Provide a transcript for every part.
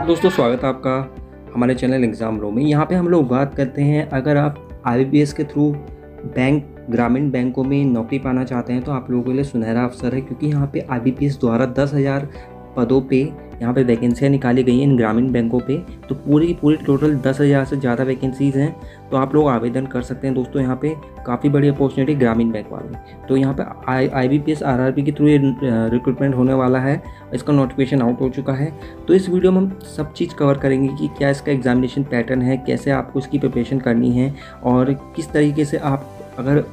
दोस्तों स्वागत है आपका हमारे चैनल एग्ज़ाम रो में। यहाँ पे हम लोग बात करते हैं, अगर आप आईबीपीएस के थ्रू ग्रामीण बैंकों में नौकरी पाना चाहते हैं तो आप लोगों के लिए सुनहरा अवसर है, क्योंकि यहाँ पे आईबीपीएस द्वारा 10,000 पदों पे यहाँ पे वैकेंसियाँ निकाली गई हैं इन ग्रामीण बैंकों पे। तो पूरी टोटल 10,000 से ज़्यादा वैकेंसीज़ हैं, तो आप लोग आवेदन कर सकते हैं। दोस्तों यहाँ पे काफ़ी बड़ी अपॉर्चुनिटी ग्रामीण बैंक वाले। तो यहाँ पे आईबीपीएस आरआरबी के थ्रू ये रिक्रूटमेंट होने वाला है, इसका नोटिफिकेशन आउट हो चुका है। तो इस वीडियो में हम सब चीज़ कवर करेंगे कि क्या इसका एग्जामिनेशन पैटर्न है, कैसे आपको इसकी प्रिपरेशन करनी है, और किस तरीके से अगर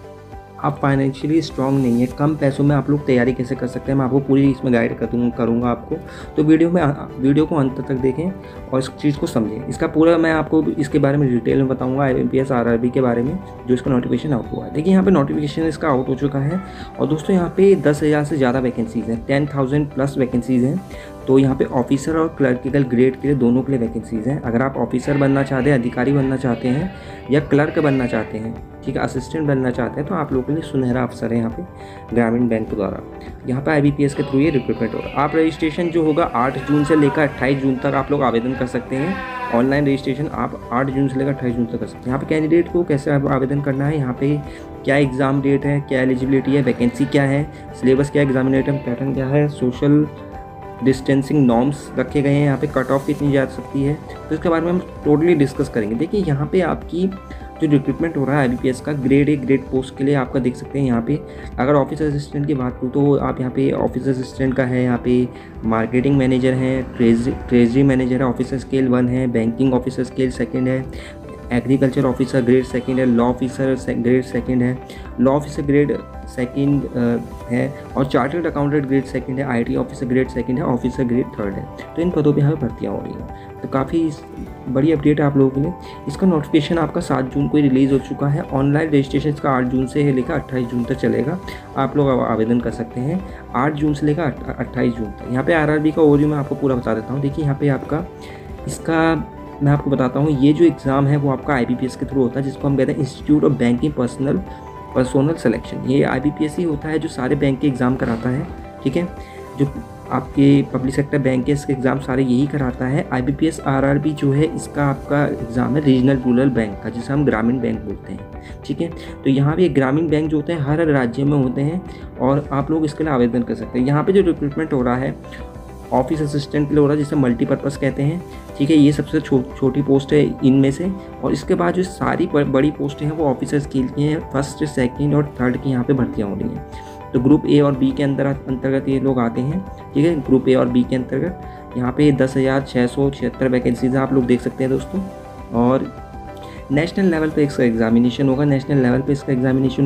आप फाइनेंशियली स्ट्रांग नहीं है, कम पैसों में आप लोग तैयारी कैसे कर सकते हैं, मैं आपको पूरी इसमें गाइड करूँगा आपको। तो वीडियो को अंत तक देखें और इस चीज़ को समझें। इसका पूरा मैं आपको इसके बारे में डिटेल में बताऊँगा, आईबीपीएस आरआरबी के बारे में, जो इसका नोटिफिकेशन आउट हुआ है। देखिए यहाँ पे नोटिफिकेशन इसका आउट हो चुका है। और दोस्तों यहाँ पे 10,000 से ज़्यादा वैकेंसीज़ हैं, 10,000 प्लस वैकेंसीज़ हैं। तो यहाँ पे ऑफिसर और क्लर्किकल ग्रेड के लिए दोनों के लिए वैकेंसीज़ हैं। अगर आप ऑफिसर बनना चाहते हैं, अधिकारी बनना चाहते हैं, या क्लर्क बनना चाहते हैं, ठीक है, असिस्टेंट बनना चाहते हैं, तो आप लोगों के लिए सुनहरा अवसर है यहाँ पे ग्रामीण बैंक द्वारा। यहाँ पे आईबीपीएस के थ्रू ये रिक्रूटमेंट हो रहा है। आप रजिस्ट्रेशन जो होगा 8 जून से लेकर 28 जून तक आप लोग आवेदन कर सकते हैं। ऑनलाइन रजिस्ट्रेशन आप 8 जून से लेकर 28 जून तक कर सकते हैं। यहाँ पे कैंडिडेट को कैसे आवेदन करना है, यहाँ पे क्या एग्ज़ाम डेट है, क्या एलिजिबिलिटी है, वैकेंसी क्या है, सिलेबस क्या है, एग्जामिनेशन पैटर्न क्या है, सोशल डिस्टेंसिंग नॉर्म्स रखे गए हैं, यहाँ पे कट ऑफ कितनी जा सकती है, तो इसके बारे में हम टोटली डिस्कस करेंगे। देखिए यहाँ पे आपकी जो रिक्रूटमेंट हो रहा है आईबीपीएस का ग्रेड 1 ग्रेड पोस्ट के लिए आपका देख सकते हैं। यहाँ पे अगर ऑफिस असिस्टेंट की बात करूँ तो आप यहाँ पे ऑफिस असिस्टेंट का है, यहाँ पे मार्केटिंग मैनेजर है, ट्रेजरी मैनेजर है, ऑफिसर स्केल 1 है, बैंकिंग ऑफिसर स्केल 2 है, एग्रीकल्चर ऑफिसर ग्रेड 2 है, लॉ ऑफिसर ग्रेड 2 है, लॉ ऑफिसर ग्रेड 2 है, और चार्टर्ड अकाउंटेंट ग्रेड 2 है, आईटी ऑफिसर ग्रेड 2 है, ऑफिसर ग्रेड 3 है। तो इन पदों पे यहाँ पे भर्तियाँ हो रही हैं। तो काफ़ी बड़ी अपडेट है आप लोगों के लिए। इसका नोटिफिकेशन आपका 7 जून को ही रिलीज़ हो चुका है। ऑनलाइन रजिस्ट्रेशन इसका 8 जून से लेकर 28 जून तक चलेगा। आप लोग आवेदन कर सकते हैं 8 जून से लेकर 28 जून तक। यहाँ पे आरआरबी का ओवरव्यू मैं आपको पूरा बता देता हूँ। देखिए यहाँ पे मैं आपको बताता हूँ, ये जो एग्ज़ाम है वो आपका आईबीपीएस के थ्रू होता है, जिसको हम कहते हैं institute of banking personal selection. ये आईबीपीएस ही होता है जो सारे बैंक के एग्ज़ाम कराता है, ठीक है। जो आपके पब्लिक सेक्टर बैंक के इसके एग्ज़ाम सारे यही कराता है। आईबीपीएस आरआरबी जो है इसका आपका एग्ज़ाम है रीजनल रूरल बैंक का, जिसे हम ग्रामीण बैंक बोलते हैं, ठीक है। तो यहाँ पे ग्रामीण बैंक जो होते हैं हर राज्य में होते हैं, और आप लोग इसके लिए आवेदन कर सकते हैं। यहाँ पे जो रिक्रूटमेंट हो रहा है ऑफिस असिस्टेंट के लिए हो रहा है, जिसे मल्टीपर्पज़ कहते हैं, ठीक है। ये सबसे छोटी पोस्ट है इनमें से। और इसके बाद जो सारी बड़ी पोस्टें हैं वो ऑफिसर स्केल की हैं। 1st, 2nd और 3rd की यहाँ पे भर्तियाँ हो रही हैं। तो ग्रुप ए और बी के अंतर्गत ये लोग आते हैं, ठीक है। ग्रुप ए और बी के अंतर्गत यहाँ पे 10,676 वैकेंसीज आप लोग देख सकते हैं दोस्तों। और नेशनल लेवल पे इसका एग्जामिनेशन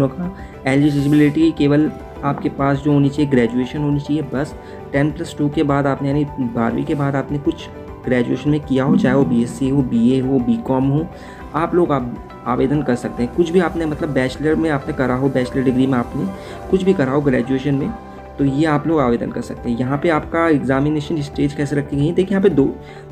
होगा। एलिजिबिलिटी केवल आपके पास जो होनी चाहिए ग्रेजुएशन होनी चाहिए, बस 10+2 के बाद आपने, यानी 12वीं के बाद आपने कुछ ग्रेजुएशन में किया हो, चाहे वो बीएससी हो, बीए हो, बीकॉम हो, आप लोग आवेदन कर सकते हैं। कुछ भी आपने मतलब बैचलर में आपने करा हो, बैचलर डिग्री में आपने कुछ भी करा हो ग्रेजुएशन में, तो ये आप लोग आवेदन कर सकते हैं। यहाँ पे आपका एग्जामिनेशन स्टेज कैसे रखी गई है, देखिए यहाँ पे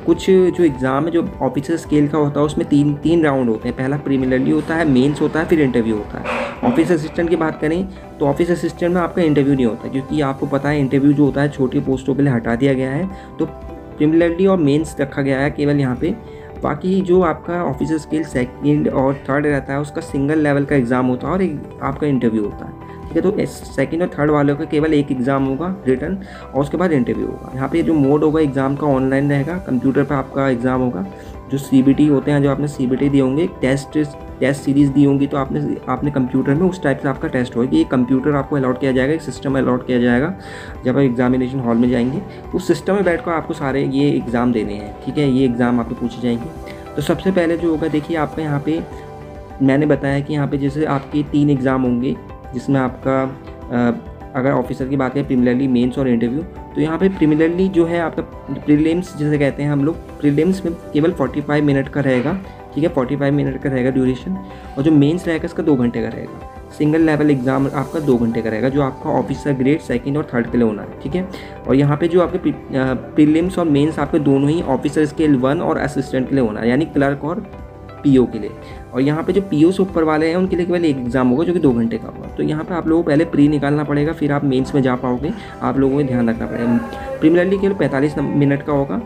कुछ जो एग्ज़ाम है जो ऑफिसर स्केल का होता है उसमें तीन राउंड होते हैं। पहला प्रीलिमिनरी होता है, मेंस होता है, फिर इंटरव्यू होता है। ऑफिस असिस्टेंट की बात करें तो ऑफिस असिस्टेंट में आपका इंटरव्यू नहीं होता, क्योंकि आपको पता है इंटरव्यू जो होता है छोटी पोस्टों के लिए हटा दिया गया है। तो प्रीलिमिनरी और मेंस रखा गया है केवल यहाँ पे। बाकी जो आपका ऑफिसर स्केल 2nd और 3rd रहता है उसका सिंगल लेवल का एग्ज़ाम होता है और एक आपका इंटरव्यू होता है, ठीक है। तो 2nd और 3rd वालों का केवल एक एग्ज़ाम होगा रिटन, और उसके बाद इंटरव्यू होगा। यहाँ पे जो मोड होगा एग्ज़ाम का ऑनलाइन रहेगा, कंप्यूटर पर आपका एग्ज़ाम होगा। जो सीबीटी होते हैं, जो आपने सीबीटी दिए होंगे, टेस्ट सीरीज़ दी होंगी, तो आपने कंप्यूटर में उस टाइप से आपका टेस्ट होगा। ये कंप्यूटर आपको अलॉट किया जाएगा, एक सिस्टम अलॉट किया जाएगा। जब आप एग्जामिनेशन हॉल में जाएंगे उस सिस्टम में बैठ कर आपको सारे ये एग्ज़ाम देने हैं, ठीक है। ये एग्ज़ाम आपको पूछे जाएंगे। तो सबसे पहले जो होगा, देखिए आपका यहाँ पे मैंने बताया कि यहाँ पे जैसे आपके 3 एग्ज़ाम होंगे, जिसमें आपका अगर ऑफिसर की बात करें प्रीलिमिनरी, मेंस और इंटरव्यू, तो यहाँ पे प्रीलिमिनरी जो है आपका प्रीलिम्स जिसे कहते हैं हम लोग, प्रीलिम्स में केवल 45 मिनट का रहेगा, ठीक है। 45 मिनट का रहेगा ड्यूरेशन। और जो मेंस रहेगा इसका 2 घंटे का रहेगा। सिंगल लेवल एग्ज़ाम आपका 2 घंटे का रहेगा, जो आपका ऑफिसर ग्रेड 2nd और 3rd के लिए होना है, ठीक है। और यहाँ पे जो आपके प्रीलिम्स और मेंस आपके दोनों ही ऑफिसर स्केल 1 और असिस्टेंट के लिए होना है, यानी क्लर्क और पीओ के लिए। और यहाँ पे जो पीओ से ऊपर वाले हैं उनके लिए केवल एक एग्ज़ाम होगा जो कि 2 घंटे का होगा। तो यहाँ पे आप लोगों को पहले प्री निकालना पड़ेगा, फिर आप मेंस में जा पाओगे। आप लोगों को ध्यान रखना पड़ेगा। प्रीलिमिनरी केवल 45 मिनट का होगा,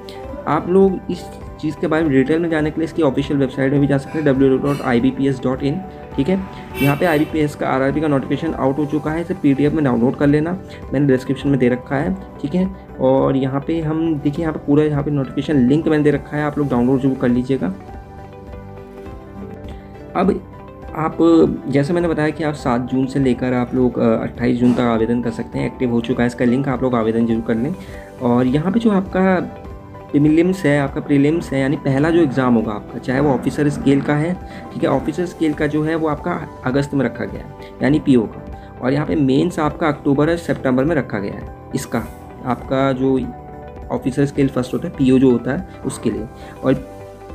आप लोग इस चीज़ के बारे में डिटेल में जाने के लिए इसकी ऑफिशियल वेबसाइट में भी जा सकते हैं www.ibps.in। ठीक है, यहाँ पे IBPS का RRB का नोटिफिकेशन आउट हो चुका है, इसे PDF में डाउनलोड कर लेना, मैंने डिस्क्रिप्शन में दे रखा है। ठीक है, और यहाँ पे हम देखिए यहाँ पे पूरा यहाँ पे नोटिफिकेशन लिंक मैंने दे रखा है, आप लोग डाउनलोड जरूर कर लीजिएगा। अब आप जैसे मैंने बताया कि आप 7 जून से लेकर आप लोग 28 जून तक आवेदन कर सकते हैं, एक्टिव हो चुका है इसका लिंक, आप लोग आवेदन जरूर कर लें। और यहाँ पे जो आपका प्रीलिम्स है, आपका प्रीलिम्स है यानी पहला जो एग्ज़ाम होगा आपका, चाहे वो ऑफिसर स्केल का है, ठीक है, ऑफिसर स्केल का जो है वो आपका अगस्त में रखा गया है यानी PO का, और यहाँ पे मेंस आपका अक्टूबर और सितंबर में रखा गया है इसका, आपका जो ऑफिसर स्केल फर्स्ट होता है, PO जो होता है उसके लिए, और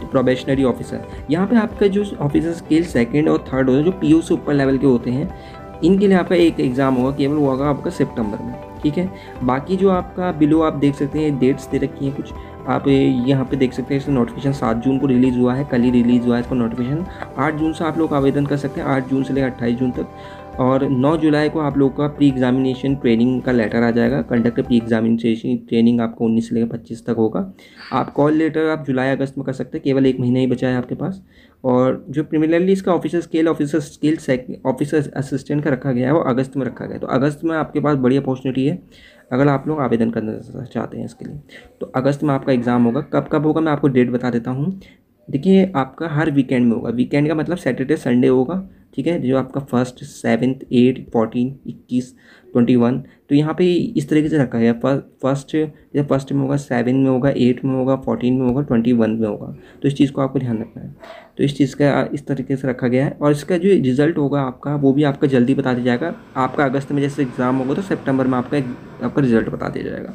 प्रोबेशनरी ऑफिसर यहाँ पे आपका जो ऑफिसर स्केल सेकंड और थर्ड होता है, जो PO से ऊपर लेवल के होते हैं, इनके लिए आपका एक एग्ज़ाम होगा, केवल वो होगा आपका सितंबर में। ठीक है, बाकी जो आपका बिलो आप देख सकते हैं, डेट्स दे रखी हैं कुछ, आप यहाँ पे देख सकते हैं इसका नोटिफिकेशन 7 जून को रिलीज़ हुआ है, कल ही रिलीज़ हुआ है इसका नोटिफिकेशन। 8 जून से आप लोग आवेदन कर सकते हैं, 8 जून से लेकर 28 जून तक। और 9 जुलाई को आप लोग का प्री एग्जामिनेशन ट्रेनिंग का लेटर आ जाएगा, कंडक्ट प्री एग्जामिनेशन ट्रेनिंग आपको 19 से लेकर 25 तक होगा। आप कॉल लेटर आप जुलाई अगस्त में कर सकते हैं, केवल 1 महीना ही बचा है आपके पास। और जो प्रीमिनरली इसका ऑफिसर स्केल ऑफिसर असिस्टेंट का रखा गया है वो अगस्त में रखा गया है, तो अगस्त में आपके पास बड़ी अपॉर्चुनिटी है अगर आप लोग आवेदन करना चाहते हैं इसके लिए। तो अगस्त में आपका एग्ज़ाम होगा, कब कब होगा मैं आपको डेट बता देता हूँ। देखिए आपका हर वीकेंड में होगा, वीकेंड का मतलब सैटरडे संडे होगा। ठीक है, जो आपका 1st 7th 8 14 21 21, तो यहाँ पे इस तरीके से रखा गया, फर्स्ट में होगा, 7 में होगा, 8 में होगा, 14 में होगा, 21 में होगा, तो इस चीज़ को आपको ध्यान रखना है। तो इस चीज़ का इस तरीके से रखा गया है, और इसका जो रिज़ल्ट होगा आपका वो भी आपका जल्दी बता दिया जाएगा। आपका अगस्त में जैसे एग्ज़ाम होगा तो सितंबर में आपका रिजल्ट बता दिया जाएगा।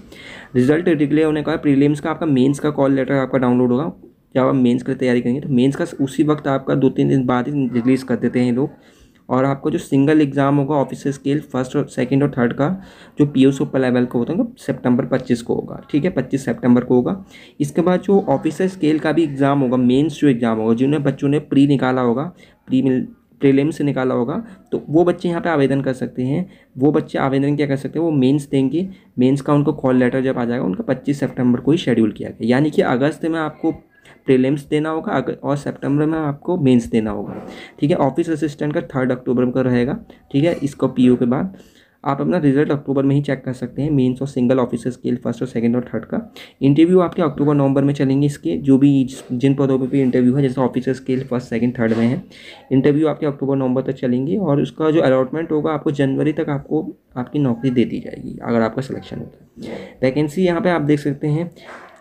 रिजल्ट डिक्लेयर होने का प्रीलिम्स का आपका मेंस का कॉल लेटर आपका डाउनलोड होगा। जब आप मेंस की तैयारी करेंगे तो मेंस का उसी वक्त आपका 2-3 दिन बाद ही रिलीज़ कर देते हैं लोग। और आपका जो सिंगल एग्ज़ाम होगा ऑफिसर स्केल फर्स्ट और सेकंड और थर्ड का, जो PO से ऊपर लेवल का होता है, सितंबर 25 को होगा। ठीक है, 25 सितंबर को होगा। इसके बाद जो ऑफिसर स्केल का भी एग्ज़ाम होगा, मेंस जो एग्ज़ाम होगा, जिन्हें बच्चों ने प्री निकाला होगा, प्रीलिम्स से निकाला होगा, तो वो बच्चे यहाँ पे आवेदन कर सकते हैं। वो बच्चे आवेदन क्या कर सकते हैं, वो मेंस देंगे, मेंस का उनको कॉल लेटर जब आ जाएगा, उनका 25 सितंबर को ही शेड्यूल किया गया, यानी कि अगस्त में आपको प्रीलिम्स देना होगा और सितंबर में आपको मेंस देना होगा। ठीक है, ऑफिस असिस्टेंट का 3 अक्टूबर को रहेगा। ठीक है, इसको PO के बाद आप अपना रिजल्ट अक्टूबर में ही चेक कर सकते हैं, मेंस और सिंगल ऑफिसर स्केल फर्स्ट और सेकंड और थर्ड का। इंटरव्यू आपके अक्टूबर नवंबर में चलेंगे इसके, जो भी जिन पदों पे भी इंटरव्यू है, जैसे officer scale first second third में है, इंटरव्यू आपके अक्टूबर नवंबर तक चलेंगे। और उसका जो अलॉटमेंट होगा आपको जनवरी तक आपको आपकी नौकरी दे दी जाएगी अगर आपका सिलेक्शन होता है। वैकेंसी यहाँ पर आप देख सकते हैं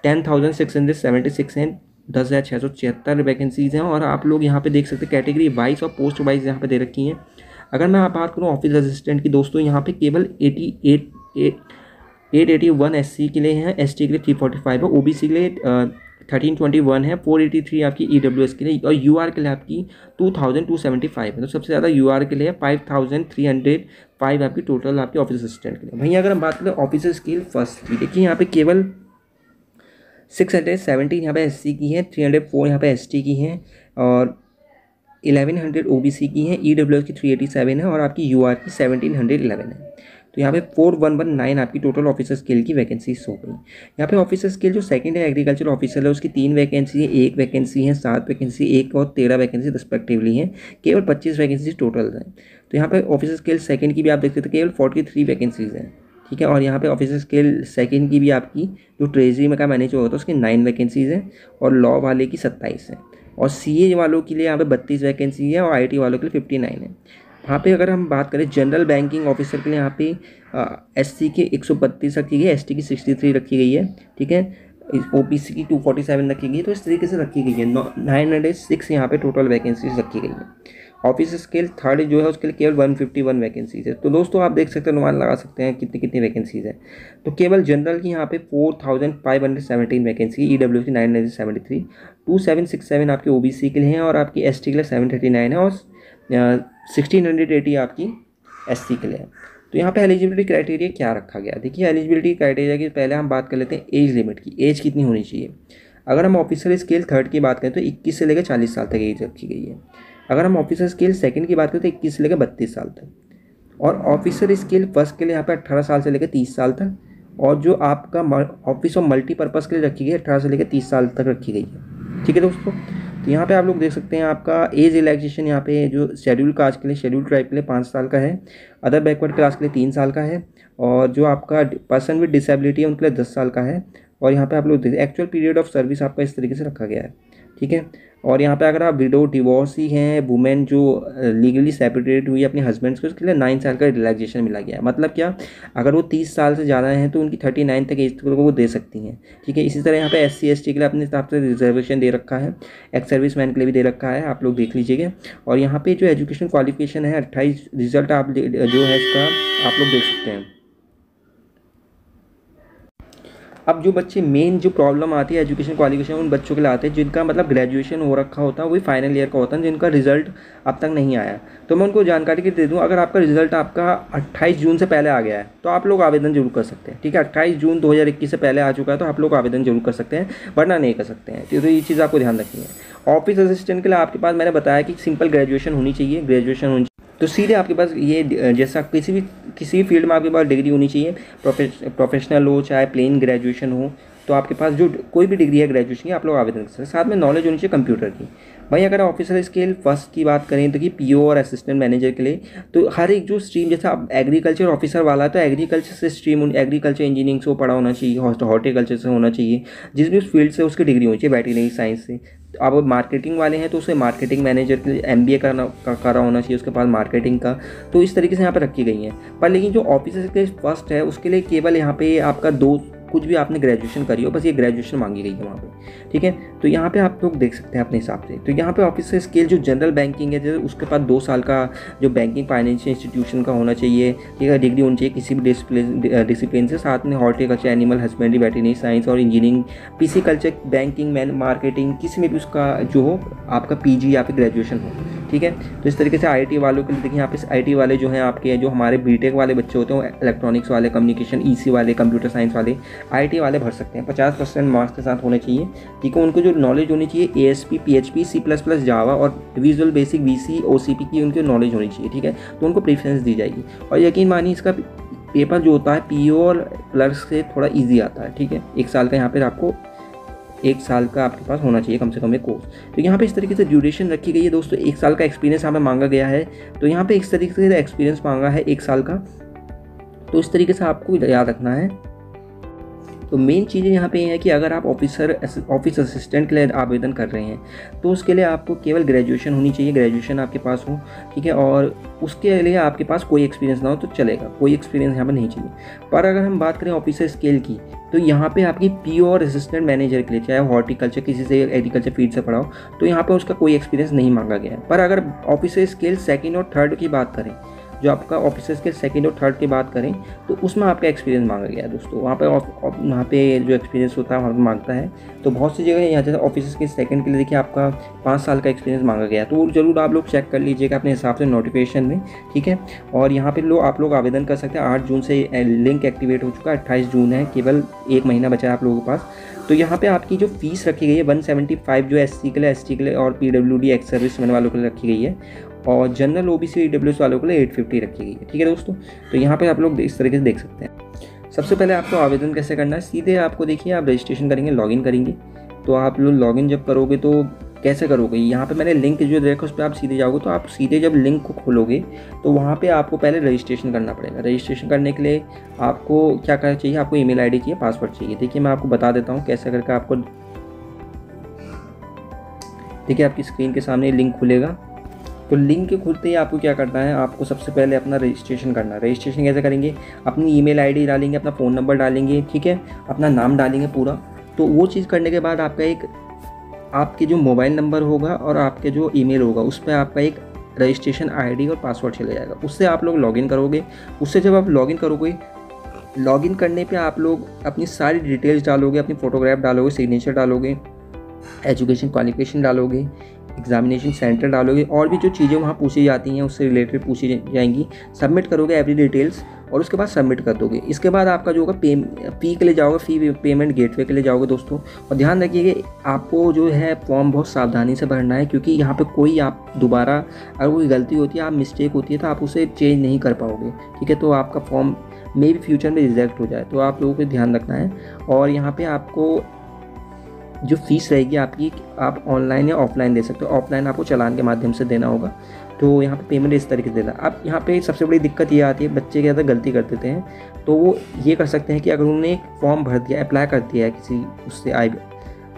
10,676 हैं, 10,676 वैकेंसीज़ हैं। और आप लोग यहाँ पे देख सकते हैं कैटेगरी वाइज और पोस्ट वाइज यहाँ पे दे रखी हैं। अगर मैं बात करूँ ऑफिस असिस्टेंट की दोस्तों, यहाँ पे केवल 881 SC के लिए हैं, ST के लिए 345 है, OBC के लिए 1321 है, 483 आपकी EWS के लिए, और UR के लिए आपकी 2275 है। तो सबसे ज़्यादा UR के लिए 5305 आपकी टोटल आपकी ऑफिस असिस्टेंट के लिए। भैया अगर हम बात करें ऑफिसर स्केल फर्स्ट की, देखिए यहाँ पे केवल 617 यहाँ पे SC की है, 304 यहाँ पे ST की है, और 1100 OBC की है, EWS की 387 है, और आपकी UR की 1711 है। तो यहाँ पे 4119 आपकी टोटल ऑफिसर स्केल की वैकेंसीज हो गई। यहाँ पे ऑफिसर स्केल जो सेकंड है एग्रीकल्चर ऑफिसर है, उसकी 3 वैकेंसी है, 1 वैकेंसी है, 7 वैकेंसी, 1 और 13 वैकेंसी रिस्पेक्टिवली हैं, केवल 25 वैकेंसी टोटल है। तो यहाँ पे ऑफिसर स्केल सेकंड की भी आप देख सकते हैं केवल 43 वैकेंसीज हैं। ठीक है, और यहाँ पे ऑफिसर स्केल सेकंड की भी आपकी जो ट्रेजरी में का मैनेजर होता है उसकी 9 वैकेंसीज हैं, और लॉ वाले की 27 है, और CA वालों के लिए यहाँ पे 32 वैकेंसी है, और IT वालों के लिए 59 है। यहाँ पे अगर हम बात करें जनरल बैंकिंग ऑफिसर के लिए, यहाँ पे SC के 132 रखी गई है, ST की 63 रखी गई है। ठीक है, OBC की 247 रखी गई है। तो इस तरीके से रखी गई है। 906 यहाँ पे टोटल वैकेंसीज रखी गई है। ऑफिस स्केल थर्ड जो है उसके लिए केवल 151 वैकेंसीज है। तो दोस्तों आप देख सकते हैं, अनुमान लगा सकते हैं कितनी कितनी वैकेंसीज है। तो केवल जनरल की यहाँ पे 4517 वैकेंसी, EWS की 973, 2767 आपके OBC के लिए हैं, और आपकी ST के लिए 739 है, और 1680 आपकी SC के लिए है। तो यहाँ पे एलिजिबिलिटी क्राइटेरिया क्या रखा गया, देखिए एलिजिबिलिटी क्राइटेरिया की पहले हम बात कर लेते हैं एज लिमिट की। एज कितनी होनी चाहिए? अगर हम ऑफिसर स्केल थर्ड की बात करें तो 21 से लेकर 40 साल तक एज रखी गई है। अगर हम ऑफिसर स्केल सेकंड की बात करें तो 21 से लेकर 32 साल तक, और ऑफिसर स्केल फर्स्ट के लिए यहाँ पे 18 साल से लेकर 30 साल तक, और जो आपका ऑफिस ऑफ मल्टीपर्पज़ के लिए रखी गई है 18 से लेकर 30 साल तक रखी गई है। ठीक है दोस्तों, तो यहाँ पे आप लोग देख सकते हैं आपका एज रिलैक्सेशन यहाँ पे जो शेड्यूल कास्ट के लिए, शेड्यूल ट्राइब के लिए 5 साल का है, अदर बैकवर्ड क्लास के लिए 3 साल का है, और जो आपका पर्सन विद डिसेबिलिटी है उनके लिए 10 साल का है। और यहाँ पे आप लोग देख एक्चुअल पीरियड ऑफ सर्विस आपका इस तरीके से रखा गया है। ठीक है, और यहाँ पे अगर आप विडो डिवोर्सी हैं, वुमेन जो लीगली सेपरेटेड हुई अपने हस्बैंड से, उसके लिए 9 साल का रिलैक्सेशन मिला गया है। मतलब क्या, अगर वो 30 साल से ज़्यादा हैं तो उनकी 39 तक एज तक वो दे सकती हैं। ठीक है, इसी तरह यहाँ पे SC ST के लिए अपने हिसाब से रिजर्वेशन दे रखा है, एक्स सर्विस मैन के लिए भी दे रखा है, आप लोग देख लीजिएगा। और यहाँ पे जो एजुकेशन क्वालिफिकेशन है 28 रिजल्ट आप जो है इसका आप लोग देख सकते हैं। अब जो बच्चे मेन जो प्रॉब्लम आती है एजुकेशन क्वालिफिकेशन उन बच्चों के लिए आते हैं जिनका मतलब ग्रेजुएशन हो रखा होता है, वही फाइनल ईयर का होता है, जिनका रिजल्ट अब तक नहीं आया। तो मैं उनको जानकारी के दे दूं, अगर आपका रिजल्ट आपका 28 जून से पहले आ गया है तो आप लोग आवेदन जरूर कर सकते हैं। ठीक है, 28 जून 2021 से पहले आ चुका है तो आप लोग आवेदन जरूर कर सकते हैं, वरना नहीं कर सकते हैं। तो ये चीज़ आपको ध्यान रखनी है। ऑफिस असिस्टेंट के लिए आपके पास मैंने बताया कि सिंपल ग्रेजुएशन होनी चाहिए, ग्रेजुएशन होनी चाहिए। तो सीधे आपके पास ये जैसा किसी भी फील्ड में आपके पास डिग्री होनी चाहिए, प्रोफेशनल हो चाहे प्लेन ग्रेजुएशन हो, तो आपके पास जो कोई भी डिग्री है ग्रेजुएशन की आप लोग आवेदन कर सकते हैं। साथ में नॉलेज होनी चाहिए कंप्यूटर की। भाई अगर ऑफिसर स्केल फर्स्ट की बात करें तो कि PO और असिस्टेंट मैनेजर के लिए तो हर एक जो स्ट्रीम, जैसा अब एग्रीकल्चर ऑफिसर वाला है तो एग्रीकल्चर से स्ट्रीम, एग्रीकल्चर इंजीनियरिंग से वो पढ़ा होना चाहिए, हॉर्टिकल्चर से होना चाहिए, जिस भी फील्ड से उसकी डिग्री होनी चाहिए, वेटरनरी साइंस से। अब मार्केटिंग वाले हैं तो उसे मार्केटिंग मैनेजर के लिए MBA करा होना चाहिए उसके पास मार्केटिंग का। तो इस तरीके से यहाँ पर रखी गई हैं। पर लेकिन जो ऑफिसर के फर्स्ट है उसके लिए केवल यहाँ पे आपका कुछ भी आपने ग्रेजुएशन करी हो, बस ये ग्रेजुएशन मांगी गई है वहाँ पे। ठीक है, तो यहाँ पे आप लोग देख सकते हैं अपने हिसाब से। तो यहाँ पे ऑफिसर स्केल जो जनरल बैंकिंग है जैसे उसके पास 2 साल का जो बैंकिंग फाइनेंशियल इंस्टीट्यूशन का होना चाहिए, ठीक है, डिग्री होनी चाहिए किसी भी डिसिप्लिन से। साथ में horticulture, animal husbandry, veterinary science और engineering, PC culture, banking, marketing, किसी में भी उसका जो हो आपका PG या फिर ग्रेजुएशन हो। ठीक है, तो इस तरीके से IT वालों के लिए देखिए यहाँ पे IT वाले जो हैं आपके, जो हमारे BTech वाले बच्चे होते हैं, इलेक्ट्रॉनिक्स वाले, कम्युनिकेशन, EC वाले, कंप्यूटर साइंस वाले, IT वाले भर सकते हैं। 50% मार्क्स के साथ होने चाहिए। ठीक है, उनको जो नॉलेज होनी चाहिए ASP, PHP, C++, जावा और विजुअल बेसिक VC, OCP की उनकी नॉलेज होनी चाहिए। ठीक है, तो उनको प्रेफरेंस दी जाएगी। और यकीन मानिए इसका पेपर जो होता है PO और क्लर्क से थोड़ा ईजी आता है। ठीक है, 1 साल का यहाँ पर आपको 1 साल का आपके पास होना चाहिए कम से कम एक कोर्स। तो यहाँ पे इस तरीके से ड्यूरेशन रखी गई है दोस्तों। 1 साल का एक्सपीरियंस यहाँ पे मांगा गया है। तो यहाँ पे इस तरीके से एक्सपीरियंस मांगा है 1 साल का। तो इस तरीके से आपको याद रखना है। तो मेन चीज़ें यहाँ पे है कि अगर आप ऑफिस असिस्टेंट के लिए आवेदन कर रहे हैं तो उसके लिए आपको केवल ग्रेजुएशन होनी चाहिए, ग्रेजुएशन आपके पास हो। ठीक है, और उसके लिए आपके पास कोई एक्सपीरियंस ना हो तो चलेगा, कोई एक्सपीरियंस यहाँ पर नहीं चाहिए। पर अगर हम बात करें ऑफिसर स्केल की तो यहाँ पे आपकी PO और असिस्टेंट मैनेजर के लिए, चाहे हॉर्टिकल्चर किसी से एग्रीकल्चर फील्ड से पढ़ा हो, तो यहाँ पे उसका कोई एक्सपीरियंस नहीं मांगा गया है। पर अगर ऑफिसर स्केल 2nd और 3rd की बात करें, जो आपका ऑफिसर स्केल 2nd और 3rd की बात करें तो उसमें आपका एक्सपीरियंस मांगा गया है दोस्तों। वहाँ पे जो एक्सपीरियंस होता है वहाँ पे मांगता है। तो बहुत सी जगह यहाँ जैसे ऑफिसर स्केल 2nd के लिए देखिए आपका 5 साल का एक्सपीरियंस मांगा गया है। तो वो जरूर आप लोग चेक कर लीजिएगा अपने हिसाब से नोटिफिकेशन में। ठीक है, और यहाँ पे आप लोग आवेदन कर सकते हैं। 8 जून से लिंक एक्टिवेट हो चुका है, 28 जून है, केवल 1 महीना बचा है आप लोगों के पास। तो यहाँ पे आपकी जो फीस रखी गई है 175 जो SC के लिए, ST के लिए और PWD एक्स सर्विसमैन वालों के लिए रखी गई है, और जनरल OBC EWS वालों के लिए 850 रखी गई है। ठीक है दोस्तों, तो यहाँ पे आप लोग इस तरीके से देख सकते हैं। सबसे पहले आपको आवेदन कैसे करना है, सीधे आपको देखिए आप रजिस्ट्रेशन करेंगे, लॉगिन करेंगे। तो आप लोग लॉगिन जब करोगे तो कैसे करोगे, यहाँ पे मैंने लिंक जो देखा उस पर आप सीधे जाओगे। तो आप सीधे जब लिंक को खोलोगे तो वहाँ पे आपको पहले रजिस्ट्रेशन करना पड़ेगा। रजिस्ट्रेशन करने के लिए आपको क्या करना चाहिए, आपको ईमेल ID चाहिए, पासवर्ड चाहिए। देखिए मैं आपको बता देता हूँ कैसे करके आपको। देखिए आपकी स्क्रीन के सामने लिंक खुलेगा। तो लिंक के खुलते ही आपको क्या करना है, आपको सबसे पहले अपना रजिस्ट्रेशन करना है। रजिस्ट्रेशन कैसे करेंगे, अपनी ईमेल ID डालेंगे, अपना फ़ोन नंबर डालेंगे, ठीक है, अपना नाम डालेंगे पूरा। तो वो चीज़ करने के बाद आपके जो मोबाइल नंबर होगा और आपके जो ईमेल होगा उस पर आपका एक रजिस्ट्रेशन ID और पासवर्ड चले जाएगा। उससे आप लोग लॉगिन करोगे। उससे जब आप लॉगिन करोगे, लॉगिन करने पे आप लोग अपनी सारी डिटेल्स डालोगे, अपनी फ़ोटोग्राफ डालोगे, सिग्नेचर डालोगे, एजुकेशन क्वालिफिकेशन डालोगे, एग्जामिनेशन सेंटर डालोगे, और भी जो चीज़ें वहाँ पूछी जाती हैं उससे रिलेटेड पूछी जाएंगी। सबमिट करोगे एवरी डिटेल्स और उसके बाद सबमिट कर दोगे। इसके बाद आपका जो होगा फ़ी के लिए जाओगे, फ़ी पेमेंट गेटवे के लिए जाओगे दोस्तों। और ध्यान रखिए कि आपको जो है फॉर्म बहुत सावधानी से भरना है, क्योंकि यहाँ पे कोई आप दोबारा अगर कोई गलती होती है, आप मिस्टेक होती है तो आप उसे चेंज नहीं कर पाओगे। ठीक है, तो आपका फॉर्म मे भी फ्यूचर में रिजेक्ट हो जाए, तो आप लोगों को ध्यान रखना है। और यहाँ पे आपको जो फ़ीस रहेगी आपकी, आप ऑनलाइन या ऑफलाइन दे सकते हो। ऑफलाइन आपको चालान के माध्यम से देना होगा, तो यहाँ पे पेमेंट इस तरीके से देना। अब यहाँ पे सबसे बड़ी दिक्कत ये आती है, बच्चे क्या गलती कर देते हैं, तो वो ये कर सकते हैं कि अगर उन्होंने एक फॉर्म भर दिया, अप्लाई कर दिया है किसी उससे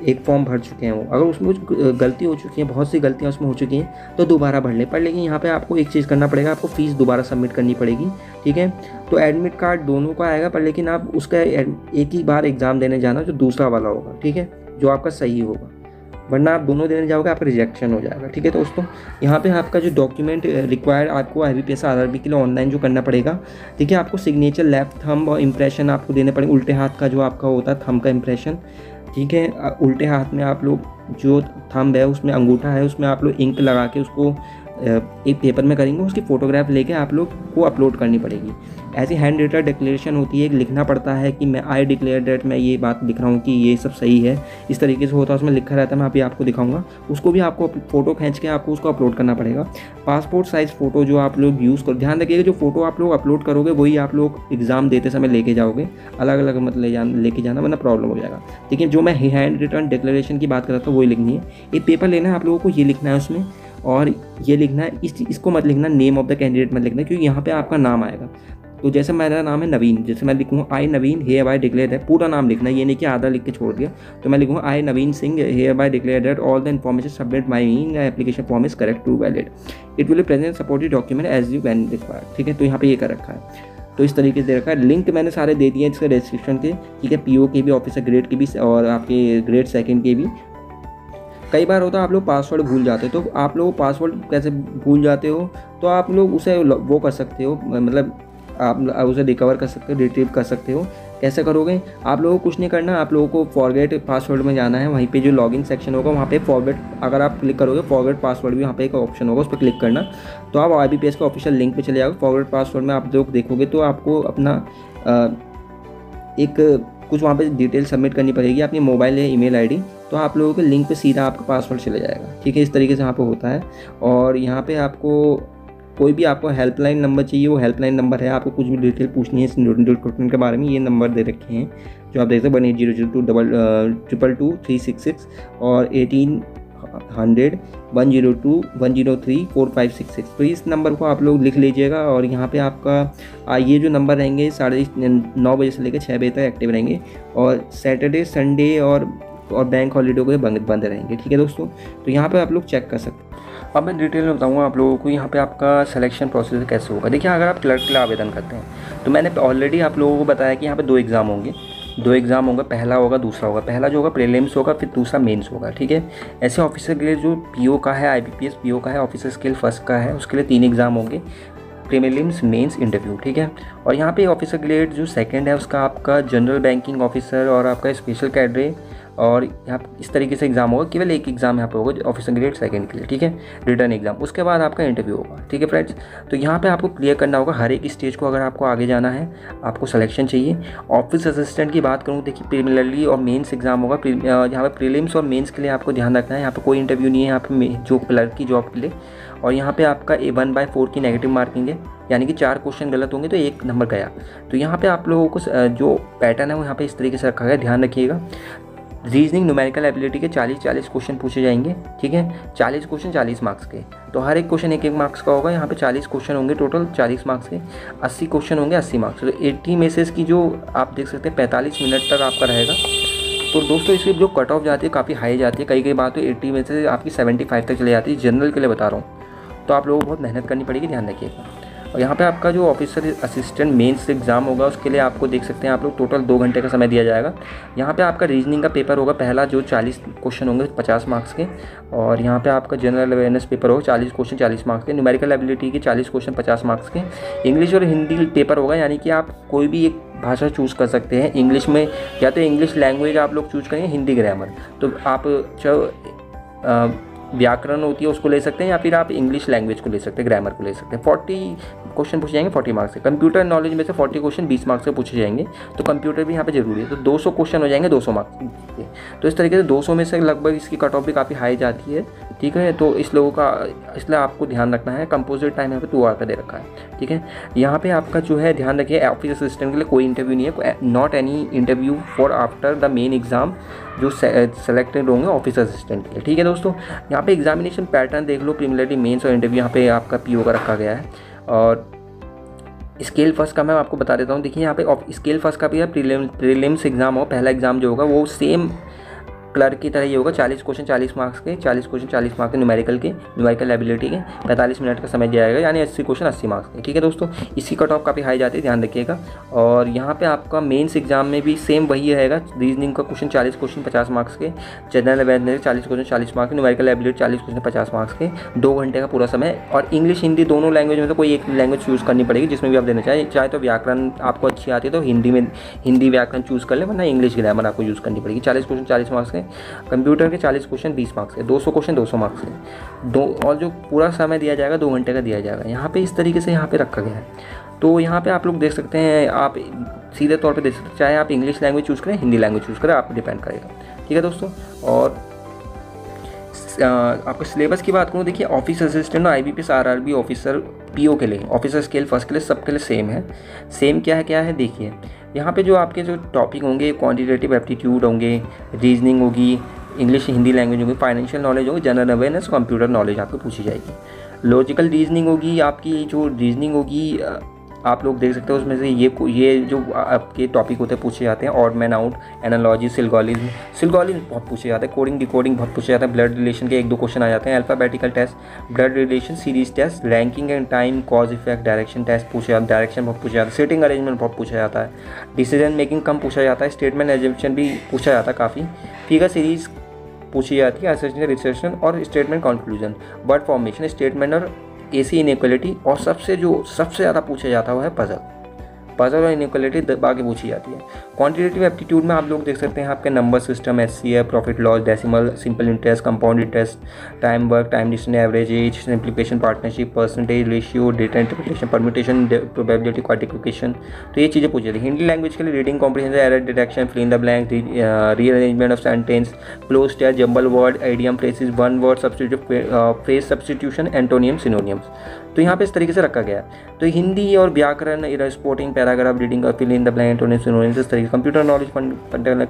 एक फॉर्म भर चुके हैं वो, अगर उसमें कुछ गलती हो चुकी है, बहुत सी गलतियाँ उसमें हो चुकी हैं, तो दोबारा भर लें। पर लेकिन यहाँ पे आपको एक चीज़ करना पड़ेगा, आपको फ़ीस दोबारा सबमिट करनी पड़ेगी, ठीक है। तो एडमिट कार्ड दोनों का आएगा, पर लेकिन आप उसका एक ही बार एग्ज़ाम देने जाना जो दूसरा वाला होगा, ठीक है, जो आपका सही होगा, वरना आप दोनों देने जाओगे आपका रिजेक्शन हो जाएगा, ठीक है। तो दोस्तों यहाँ पे आपका जो डॉक्यूमेंट रिक्वायर्ड आपको IBPS RRB के लिए ऑनलाइन जो करना पड़ेगा, ठीक है, आपको सिग्नेचर, लेफ्ट थंब और इम्प्रेशन आपको देने पड़ेंगे, उल्टे हाथ का जो आपका होता है थंब का इम्प्रेशन, ठीक है। उल्टे हाथ में आप लोग जो थंब है उसमें अंगूठा है, उसमें आप लोग इंक लगा के उसको एक पेपर में करेंगे, उसकी फ़ोटोग्राफ लेके आप लोग को अपलोड करनी पड़ेगी। ऐसी हैंड रिटन डिक्लेरेशन होती है, लिखना पड़ता है कि मैं आई डिक्लेयर डेट मैं ये बात लिख रहा हूँ कि ये सब सही है, इस तरीके से होता है, उसमें लिखा रहता है, मैं अभी आपको दिखाऊंगा। उसको भी आपको फ़ोटो खींच के आपको उसको अपलोड करना पड़ेगा। पासपोर्ट साइज़ फ़ोटो जो आप लोग यूज़ करो, ध्यान रखिएगा जो फ़ोटो आप लोग अपलोड करोगे वही आप लोग एग्ज़ाम देते समय लेके जाओगे, अलग अलग मत लेके जाना, वरना प्रॉब्लम हो जाएगा। लेकिन जो मैं हैंड रिटन डिक्लेरेशन की बात कर रहा था वही लिखनी है। एक पेपर लेना है आप लोगों को, ये लिखना है उसमें, और ये लिखना है, इसको मत लिखना नेम ऑफ द कैंडिडेट मत लिखना, क्योंकि यहाँ पे आपका नाम आएगा। तो जैसे मेरा नाम है नवीन, जैसे मैं लिखूँगा I Naveen hair bye declare है, पूरा नाम लिखना है, ये नहीं कि आधा लिख के छोड़ दिया। तो मैं लिखूँगा I Naveen Singh hereby declare that all the information submit my mean application form is correct to valid, it will present supported document as you when required, ठीक है। तो यहाँ पे ये कर रखा है, तो इस तरीके से दे रखा है। लिंक मैंने सारे दे दिए हैं इसके डिस्क्रिप्शन के, ठीक है, PO के भी, ऑफिसर ग्रेड के भी, और आपके ग्रेड 2 के भी। कई बार होता है आप लोग पासवर्ड भूल जाते हो, तो आप लोग पासवर्ड कैसे भूल जाते हो, तो आप लोग उसे वो कर सकते हो, मतलब आप उसे रिकवर कर सकते हो, रिट्रीव कर सकते हो। कैसे करोगे, आप लोगों को कुछ नहीं करना, आप लोगों को फॉरगेट पासवर्ड में जाना है, वहीं पे जो लॉगिन सेक्शन होगा वहाँ पे फॉरगेट, अगर आप क्लिक करोगे फॉरगेट पासवर्ड भी वहाँ पे एक ऑप्शन होगा, उस पर क्लिक करना, तो आप IBPS के ऑफिशियल लिंक पे चले जाओगे। फॉरगेट पासवर्ड में आप लोग देखोगे तो आपको अपना एक कुछ वहाँ पे डिटेल सबमिट करनी पड़ेगी, अपनी मोबाइल या ईमेल ID, तो आप लोगों के लिंक पे सीधा आपका पासवर्ड चले जाएगा, ठीक है। इस तरीके से यहाँ पे होता है। और यहाँ पे आपको कोई भी आपको हेल्पलाइन नंबर चाहिए, वो हेल्पलाइन नंबर है, आपको कुछ भी डिटेल पूछनी है इस रिक्रूटमेंट के बारे में, ये नंबर दे रखे हैं जो आप देखते हैं 1800222366 और 1800 102 103 4566। तो इस नंबर को आप लोग लिख लीजिएगा। और यहाँ पे आपका ये जो नंबर रहेंगे 9:30 बजे से लेकर 6 बजे तक एक्टिव रहेंगे, और सैटरडे संडे और बैंक हॉलीडे को बंद रहेंगे, ठीक है दोस्तों। तो यहाँ पे आप लोग चेक कर सकते हैं। अब मैं डिटेल में बताऊँगा आप लोगों को यहाँ पे आपका सिलेक्शन प्रोसेस कैसे होगा। देखिए, अगर आप क्लर्क के लिए आवेदन करते हैं तो मैंने ऑलरेडी आप लोगों को बताया कि यहाँ पे 2 एग्ज़ाम होंगे, पहला होगा, दूसरा होगा। पहला जो होगा प्रीलिम्स होगा, फिर दूसरा मेंस होगा, ठीक है। ऐसे ऑफिसर ग्रेड जो PO का है, IBPS PO का है, ऑफिसर स्किल फर्स्ट का है, उसके लिए 3 एग्ज़ाम होंगे, प्रीलिम्स, मेंस, इंटरव्यू, ठीक है। और यहाँ पे ऑफिसर ग्रेड जो 2 है उसका आपका जनरल बैंकिंग ऑफिसर और आपका स्पेशल कैडरे, और यहाँ इस तरीके से एग्ज़ाम होगा। केवल एक एग्ज़ाम यहाँ पे होगा ऑफिसर ग्रेड 2 के लिए, ठीक है, रिटर्न एग्ज़ाम। उसके बाद आपका इंटरव्यू होगा, ठीक है फ्रेंड्स। तो यहाँ पे आपको क्लियर करना होगा हर एक स्टेज को। अगर आपको आगे जाना है, आपको सिलेक्शन चाहिए। ऑफिस असिस्टेंट की बात करूँ, देखिए प्रीलिमिनरी और मेंस एग्ज़ाम होगा। यहाँ पे प्रीलिम्स और मेंस के लिए आपको ध्यान रखना है, यहाँ पे कोई इंटरव्यू नहीं है यहाँ पे जो क्लर्क की जॉब के लिए। और यहाँ पे आपका 1/4 की नेगेटिव मार्किंग है, यानी कि 4 क्वेश्चन गलत होंगे तो 1 नंबर गया। तो यहाँ पे आप लोगों को जो पैटर्न है वो यहाँ पे इस तरीके से रखा गया, ध्यान रखिएगा। रीजनिंग न्यूमेरिकल एबिलिटी के 40 क्वेश्चन पूछे जाएंगे, ठीक है। 40 क्वेश्चन 40 मार्क्स के, तो हर एक क्वेश्चन 1 मार्क्स का होगा। यहाँ पे 40 क्वेश्चन होंगे टोटल 40 मार्क्स के, 80 क्वेश्चन होंगे 80 मार्क्स। तो 80 में से इसकी जो आप देख सकते हैं 45 मिनट तक आपका रहेगा। तो दोस्तों इसकी जो कट ऑफ जाती है काफ़ी हाई जाती है, कई बार तो 80 में से आपकी 75 तक चले जाती है। जनरल के लिए बता रहा हूँ, तो आप लोगों को बहुत मेहनत करनी पड़ेगी, ध्यान रखिएगा। और यहाँ पे आपका जो ऑफिसर असिस्टेंट मेंस एग्ज़ाम होगा उसके लिए आपको देख सकते हैं आप लोग टोटल 2 घंटे का समय दिया जाएगा। यहाँ पे आपका रीजनिंग का पेपर होगा पहला, जो 40 क्वेश्चन होंगे 50 मार्क्स के। और यहाँ पे आपका जनरल अवेयरनेस पेपर होगा 40 क्वेश्चन 40 मार्क्स के। न्यूमेरिकल एबिलिटी के 40 क्वेश्चन 50 मार्क्स के। इंग्लिश और हिंदी पेपर होगा, यानी कि आप कोई भी एक भाषा चूज़ कर सकते हैं। इंग्लिश में या तो इंग्लिश लैंग्वेज आप लोग चूज़ करेंगे, हिंदी ग्रामर। तो आप व्याकरण होती है उसको ले सकते हैं, या फिर आप इंग्लिश लैंग्वेज को ले सकते हैं, ग्रामर को ले सकते हैं। 40 क्वेश्चन पूछे जाएंगे 40 मार्क्स से। कंप्यूटर नॉलेज में से 40 क्वेश्चन 20 मार्क्स से पूछे जाएंगे, तो कंप्यूटर भी यहाँ पे जरूरी है। तो 200 क्वेश्चन हो जाएंगे 200 मार्क्स के। तो इस तरीके से 200 में से लगभग इसकी कट ऑफ भी काफ़ी हाई जाती है, ठीक है। तो इस लोगों का इसलिए आपको ध्यान रखना है। कंपोजिट टाइम यहाँ पे 2 आवर का दे रखा है, ठीक है। यहाँ पे आपका जो है ध्यान रखिए, ऑफिस असिस्टेंट के लिए कोई इंटरव्यू नहीं है, not any interview for after the main exam जो सेलेक्टेड होंगे ऑफिस असिस्टेंट के लिए, ठीक है दोस्तों। यहाँ पे एग्जामिनेशन पैटर्न देख लो, प्रीलिमिनरी, मेंस और इंटरव्यू यहाँ पे आपका पीओ का रखा गया है। और स्केल फर्स्ट का मैं आपको बता देता हूँ। देखिए यहाँ पे स्केल फर्स्ट का भी है, प्रीलिम्स एग्जाम हो, पहला एग्जाम जो होगा वो सेम क्लर्क की तरह ही होगा। 40 क्वेश्चन 40 मार्क्स के, 40 क्वेश्चन 40 मार्क्स के न्यूमेरिकल एबिलिटी के, 45 मिनट का समय दिया जाएगा, यानी 80 क्वेश्चन 80 मार्क्स के, ठीक है दोस्तों। इसी कट ऑफ काफ़ी हाई जाती है, ध्यान रखिएगा। और यहाँ पे आपका मेंस एग्जाम में भी सेम वही रहेगा। रीजनिंग का क्वेश्चन 40 क्वेश्चन 50 मार्क्स के, जनरल अवेयरनेस 40 क्वेश्चन 40 मार्क्स के, न्यूमेरिकल एबिलिटी 40 क्वेश्चन 50 मार्क्स के, 2 घंटे का पूरा समय। और इंग्लिश हिंदी दोनों लैंग्वेज में तो कोई एक लैंग्वेज चूज़ करनी पड़ेगी जिसमें भी आप देना चाहे तो व्याकरण आपको अच्छी आती है तो हिंदी व्याकरण चूज़ कर ले, वरना इंग्लिश ग्रामर आपको यूज़ करनी पड़ेगी। 40 क्वेश्चन 40 मार्क्स के, कंप्यूटर के 40 क्वेश्चन 20 मार्क्स के, 200 क्वेश्चन 200 मार्क्स के, और जो पूरा समय दिया जाएगा 2 घंटे का दिया जाएगा। यहाँ पे इस तरीके से यहाँ पे रखा गया है। तो यहाँ पे आप लोग देख सकते हैं, आप सीधे तौर पे देख सकते हैं, चाहे आप इंग्लिश लैंग्वेज चूज़ करें, हिंदी लैंग्वेज चूज़ करें, आप पे डिपेंड करेगा, ठीक है दोस्तों। और आपको सिलेबस की बात करूँ, देखिए ऑफिस असिस्टेंट और IBPS RRB ऑफिसर PO के लिए, ऑफिसर स्केल फर्स्ट के लिए, सबके लिए सेम है। सेम क्या है देखिए यहाँ पे जो आपके जो टॉपिक होंगे, क्वांटिटेटिव एप्टीट्यूड होंगे, रीजनिंग होगी, इंग्लिश हिंदी लैंग्वेज होगी, फाइनेंशियल नॉलेज होगी, जनरल अवेयरनेस, कंप्यूटर नॉलेज आपको पूछी जाएगी। लॉजिकल रीजनिंग होगी, आपकी जो रीजनिंग होगी आप लोग देख सकते हो उसमें से ये जो आपके टॉपिक होते हैं पूछे जाते हैं, ऑड मैन आउट, एनालॉजी, सिल्गोलिज्म बहुत पूछे जाते हैं, कोडिंग डिकोडिंग बहुत पूछे जाते हैं, ब्लड रिलेशन के 1-2 क्वेश्चन आ जाते हैं, alphabetical test, blood relation series test, ranking and time, cause effect, direction test पूछे जाते हैं, डायरेक्शन बहुत पूछा जाता है, सीटिंग अरेंजमेंट बहुत पूछा जाता है, डिसीजन मेकिंग कम पूछा जाता है, स्टेटमेंट एग्जीक्यूशन भी पूछा जाता है काफ़ी, फिगर सीरीज पूछी जाती है, असर्शन रिसर्शन और statement conclusion, word formation, statement और AC इनइक्वालिटी, और सबसे ज़्यादा पूछा जाता हुआ है पजल और इनइक्वालिटी दबा के पूछी जाती है। क्वांटिटेटिव एप्टीट्यूड में आप लोग देख सकते हैं आपके number system, SCF, profit loss, decimal, simple interest, compound interest, time work, time distance, average age, simplification, partnership, percentage, ratio, data interpretation, permutation, probability, quantification, तो ये चीज़ें पूछी जाती है। हिंदी लैंग्वेज के लिए reading comprehension, error detection, fill in the blank, rearrangement of sentence, cloze test, jumble word, idiom, phrases, one word phrase substitution, antonym, synonyms, तो यहाँ पे इस तरीके से रखा गया है। तो हिंदी और व्याकरण, स्पोर्टिंग, पैराग्राफ, रीडिंग और fill in the blank, antonym, synonyms, इस तरीके। कंप्यूटर नॉलेज,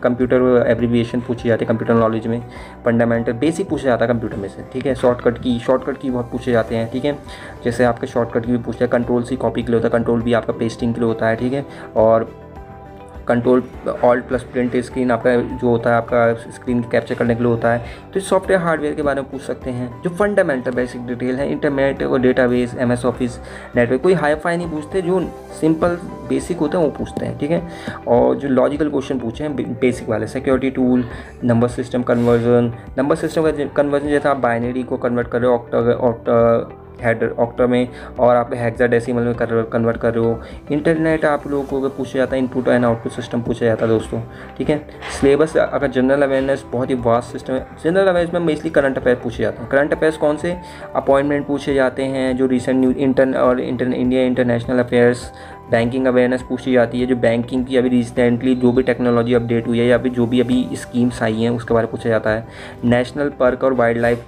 कंप्यूटर एब्रीविएशन पूछी जाती है कंप्यूटर नॉलेज में, फंडामेंटल बेसिक पूछा जाता है कंप्यूटर में से, ठीक है। शॉर्टकट की बहुत पूछे जाते हैं, ठीक है। जैसे आपके शॉर्टकट की भी पूछते हैं, कंट्रोल C कॉपी के लिए होता है, कंट्रोल V आपका पेस्टिंग के लिए होता है, ठीक है। और कंट्रोल Alt + प्रिंट स्क्रीन आपका जो होता है आपका स्क्रीन कैप्चर करने के लिए होता है। तो इस सॉफ्टवेयर हार्डवेयर के बारे में पूछ सकते हैं। जो फंडामेंटल बेसिक डिटेल है, इंटरनेट और डेटाबेस, MS ऑफिस, नेटवर्क, कोई हाई फाई नहीं पूछते, जो सिंपल बेसिक होते हैं वो पूछते हैं, ठीक है। और जो लॉजिकल क्वेश्चन पूछे हैं बेसिक वाले, security tool, number system conversion जैसे आप बाइनरी को कन्वर्ट कर रहे हो ऑक्टा में, और आप हेक्साडेसिमल में कन्वर्ट कर रहे हो। इंटरनेट आप लोगों को पूछा जाता है, इनपुट एंड आउटपुट सिस्टम पूछा जाता है दोस्तों, ठीक है। सिलेबस अगर जनरल अवेयरनेस बहुत ही वास्ट सिस्टम है। जनरल अवेयरनेस में बेसिकली करंट अफेयर पूछे जाते हैं। करंट अफेयर्स कौन से? अपॉइंटमेंट पूछे जाते हैं, जो recent news, India international affairs, banking awareness पूछी जाती है, जो बैंकिंग की अभी रिसेंटली जो भी टेक्नोलॉजी अपडेट हुई है या फिर जो भी अभी स्कीम्स आई हैं उसके बारे में पूछा जाता है। नेशनल पार्क और वाइल्ड लाइफ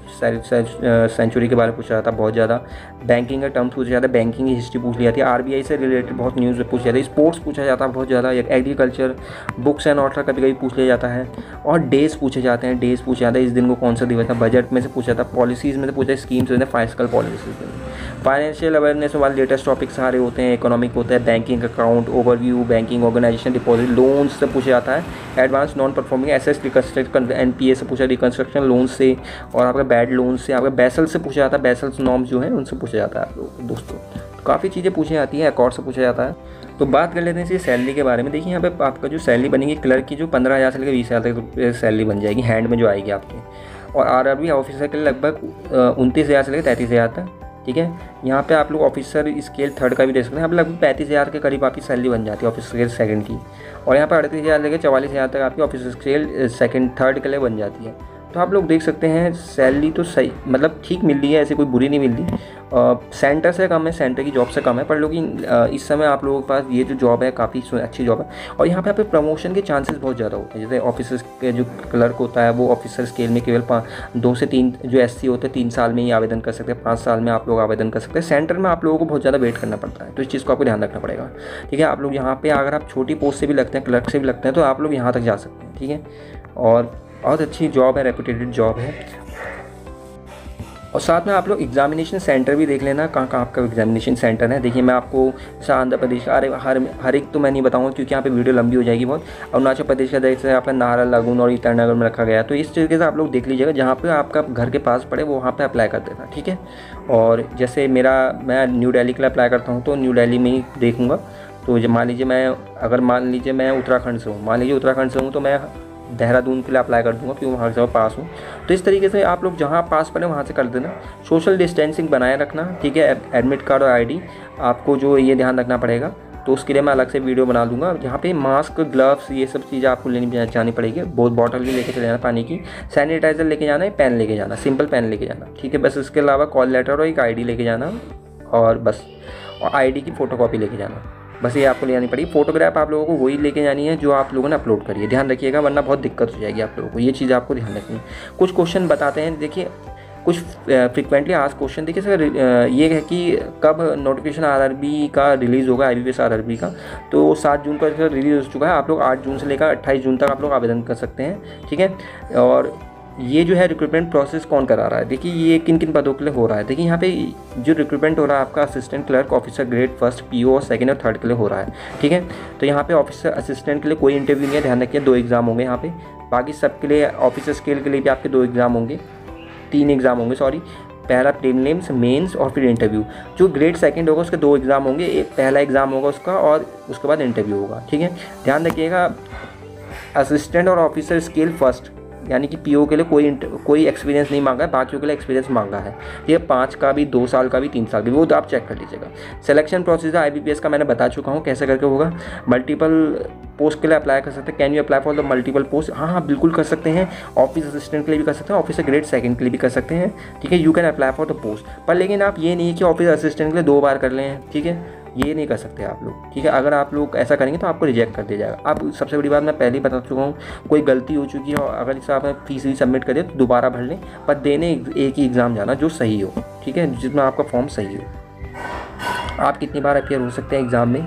सेंचुरी के बारे में पूछा जाता है बहुत ज़्यादा। बैंकिंग का टर्म्स पूछा जाता है, बैंकिंग की हिस्ट्री पूछ ली जाती है, RBI से रिलेटेड बहुत न्यूज़ पूछा जाता है, स्पोर्ट्स पूछा जाता है बहुत ज़्यादा, एग्रीकल्चर, बुक्स एंड ऑथर कभी कभी पूछ लिया जाता है, और डेज पूछे जाते हैं। डेज पूछा जाता है इस दिन को कौन सा दिवस है, बजट में से पूछा जाता है, पॉलिसीज़ में से पूछा, स्कीम्स होते हैं, फाइनेंशियल पॉलिसीज में। फाइनेंशियल अवेयरनेस वाले लेटेस्ट टॉपिक सारे होते हैं, इकोनॉमिक होता है, banking account overview, banking organization, deposit, loans से पूछा जाता है, advance non performing assets, reconstruction, NPA से पूछा, रिकंस्ट्रक्शन लोन से, और आपका बैड लोन से, आपका बेसल से पूछा जाता है, बेसल्स नॉर्म्स जो हैं उनसे पूछा जाता है आप लोग दोस्तों। तो काफ़ी चीज़ें पूछी जाती हैं, अकॉर्ड से पूछा जाता है। तो बात कर लेते हैं इसी सैलरी के बारे में। देखिए यहाँ पे आपका जो सैलरी बनेगी क्लर्क की, जो 15,000 से लेकर 20,000 तक सैलरी बन जाएगी हैंड में जो आएगी आपके, और RRB ऑफिसर के लिए लगभग 29,000 से लेकर 33,000 तक, ठीक है। यहाँ पे आप लोग ऑफिसर स्केल 3 का भी दे सकते हैं, यहाँ पे लगभग 35,000 के करीब आपकी सैलरी बन जाती है ऑफिसर स्केल 2 की, और यहाँ पे 38,000 लेकर 44,000 तक आपकी ऑफिसर स्केल 2nd 3 के लिए बन जाती है। तो आप लोग देख सकते हैं सैलरी तो सही मतलब ठीक मिल रही है, ऐसी कोई बुरी नहीं मिल रही। सेंटर से कम है, सेंटर की जॉब से कम है, पर लेकिन इस समय आप लोगों के पास ये जो जॉब है काफ़ी अच्छी जॉब है। और यहाँ पे प्रमोशन के चांसेस बहुत ज़्यादा होते हैं। जैसे ऑफिसर्स के जो क्लर्क होता है वो ऑफिसर स्केल में केवल 2 से 3, जो SC होते हैं 3 साल में ही आवेदन कर सकते हैं, 5 साल में आप लोग आवेदन कर सकते हैं। सेंटर में आप लोगों को बहुत ज़्यादा वेट करना पड़ता है, तो इस चीज़ को आपको ध्यान रखना पड़ेगा। ठीक है, आप लोग यहाँ पे अगर आप छोटी पोस्ट से भी लगते हैं, क्लर्क से भी लगते हैं, तो आप लोग यहाँ तक जा सकते हैं। ठीक है, और बहुत अच्छी जॉब है, रेपुटेटेड जॉब है। और साथ में आप लोग एग्जामिनेशन सेंटर भी देख लेना, कहाँ कहाँ आपका एग्जामिनेशन सेंटर है। देखिए मैं आपको जैसे आंध्र प्रदेश का, अरे हर एक तो मैं नहीं बताऊँगा क्योंकि यहाँ पे वीडियो लंबी हो जाएगी बहुत। अरुणाचल प्रदेश का जैसे आपका नाहर लगून और ईटानगर में रखा गया, तो इस तरीके से आप लोग देख लीजिएगा जहाँ पे आपका घर के पास पड़े वो वहाँ पे अप्लाई कर देना। ठीक है, और जैसे मैं न्यू दिल्ली के लिए अप्लाई करता हूँ तो न्यू दिल्ली में ही देखूँगा। तो मान लीजिए मैं उत्तराखंड से हूँ, तो मैं देहरादून के लिए अप्लाई कर दूंगा क्योंकि वहाँ से पास हूँ। तो इस तरीके से आप लोग जहाँ पास पड़े वहाँ से कर देना। सोशल डिस्टेंसिंग बनाए रखना। ठीक है, एडमिट कार्ड और ID आपको जो ये ध्यान रखना पड़ेगा, तो उसके लिए मैं अलग से वीडियो बना दूंगा। जहाँ पे मास्क, ग्लव्स, ये सब चीज़ें आपको जानी पड़ेगी। बहुत बॉटल भी लेके चले जाना पानी की, सैनिटाइज़र लेके जाना है, पेन लेके जाना, सिंपल पेन लेके जाना। ठीक है, बस इसके अलावा कॉल लेटर और एक ID लेके जाना, और बस, और ID की फ़ोटोकॉपी लेके जाना। बस ये आपको ले जानी पड़ेगी। फोटोग्राफ आप लोगों को वही लेके जानी है जो आप लोगों ने अपलोड करी है, ध्यान रखिएगा, वरना बहुत दिक्कत हो जाएगी आप लोगों को। ये चीज़ आपको ध्यान रखनी है। कुछ क्वेश्चन बताते हैं, देखिए कुछ फ्रिक्वेंटली आस्क्ड क्वेश्चन। देखिए सर ये है कि कब नोटिफिकेशन RRB का रिलीज़ होगा, IBPS RRB का, तो 7 जून का रिलीज़ हो चुका है। आप लोग 8 जून से लेकर 28 जून तक आप लोग आवेदन कर सकते हैं। ठीक है, और ये जो है रिक्रूटमेंट प्रोसेस कौन करा रहा है, देखिए ये किन किन पदों के लिए हो रहा है। देखिए यहाँ पे जो रिक्रूटमेंट हो रहा है आपका assistant clerk officer grade 1, PO और 2nd और 3rd के लिए हो रहा है। ठीक है, तो यहाँ पे ऑफिसर असिस्टेंट के लिए कोई इंटरव्यू नहीं है, ध्यान रखिए। 2 एग्ज़ाम होंगे यहाँ पे। बाकी सबके लिए ऑफिसर स्केल के लिए भी आपके 2 एग्ज़ाम होंगे, 3 एग्ज़ाम होंगे सॉरी। पहला प्रीलिम्स, मेंस और फिर इंटरव्यू। जो ग्रेड 2nd होगा उसके 2 एग्ज़ाम होंगे, एक पहला एग्ज़ाम होगा उसका और उसके बाद इंटरव्यू होगा। ठीक है, ध्यान रखिएगा। असिस्टेंट और ऑफिसर स्केल 1 यानी कि PO के लिए कोई एक्सपीरियंस नहीं मांगा है, बाकियों के लिए एक्सपीरियंस मांगा है। ये 5 का भी, 2 साल का भी, 3 साल का भी, वो तो आप चेक कर लीजिएगा। सिलेक्शन प्रोसीजर IBPS का मैंने बता चुका हूँ कैसे करके होगा। मल्टीपल पोस्ट के लिए अप्लाई कर सकते हैं। Can you apply for the multiple post? हाँ बिल्कुल कर सकते हैं। ऑफिस असिस्टेंट के लिए भी कर सकते हैं, ऑफिसर ग्रेड 2nd के लिए भी कर सकते हैं। ठीक है, you can apply for the post. पर लेकिन आप ये नहीं कि ऑफिस असिस्टेंट के लिए 2 बार कर लें। ठीक है, ये नहीं कर सकते आप लोग। ठीक है, अगर आप लोग ऐसा करेंगे तो आपको रिजेक्ट कर दिया जाएगा। अब सबसे बड़ी बात मैं पहले ही बता चुका हूँ, कोई गलती हो चुकी है और अगर जैसे आपने फीस भी सबमिट कर दिया तो दोबारा भर लें, पर देने एक ही एग्ज़ाम जाना जो सही हो। ठीक है, जिसमें आपका फॉर्म सही हो। आप कितनी बार अपियर हो सकते हैं एग्ज़ाम में?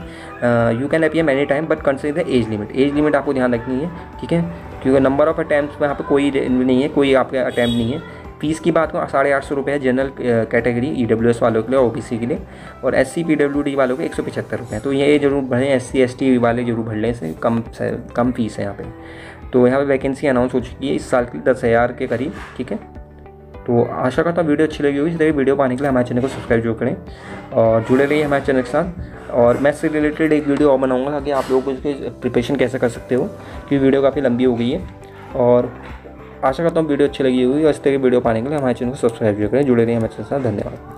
You can appear many time but consider the age limit. Age limit आपको ध्यान रखनी है। ठीक है, क्योंकि नंबर ऑफ अटैम्प्ट में यहाँ पर कोई नहीं है, कोई आपका अटैम्प्ट नहीं है। फीस की बात करूँ 850 रुपये है जनरल कैटेगरी EWS वालों के लिए, OBC के लिए, और SC PWD वालों के 175 रुपये है। तो ये जरूर भरें, SC ST वाले जरूर भर लें, से कम फीस है यहाँ पे। तो यहाँ पे वैकेंसी अनाउंस हो चुकी है इस साल की 10,000 के करीब। ठीक है, तो आशा करता हूँ वीडियो अच्छी लगी होगी। इस तरह वीडियो पाने के लिए हमारे चैनल को सब्सक्राइब जरूर करें और जुड़े रहिए हमारे चैनल के साथ। और मैं इससे रिलेटेड एक वीडियो और बनाऊँगा ताकि आप लोगों को इसकी प्रिपरेशन कैसे कर सकते हो, क्योंकि वीडियो काफ़ी लंबी हो गई है। और आशा करता हूँ वीडियो अच्छी लगी होगी, और इस तरह की वीडियो पाने के लिए हमारे चैनल को सब्सक्राइब करें, जुड़े रहिए हमारे साथ। धन्यवाद।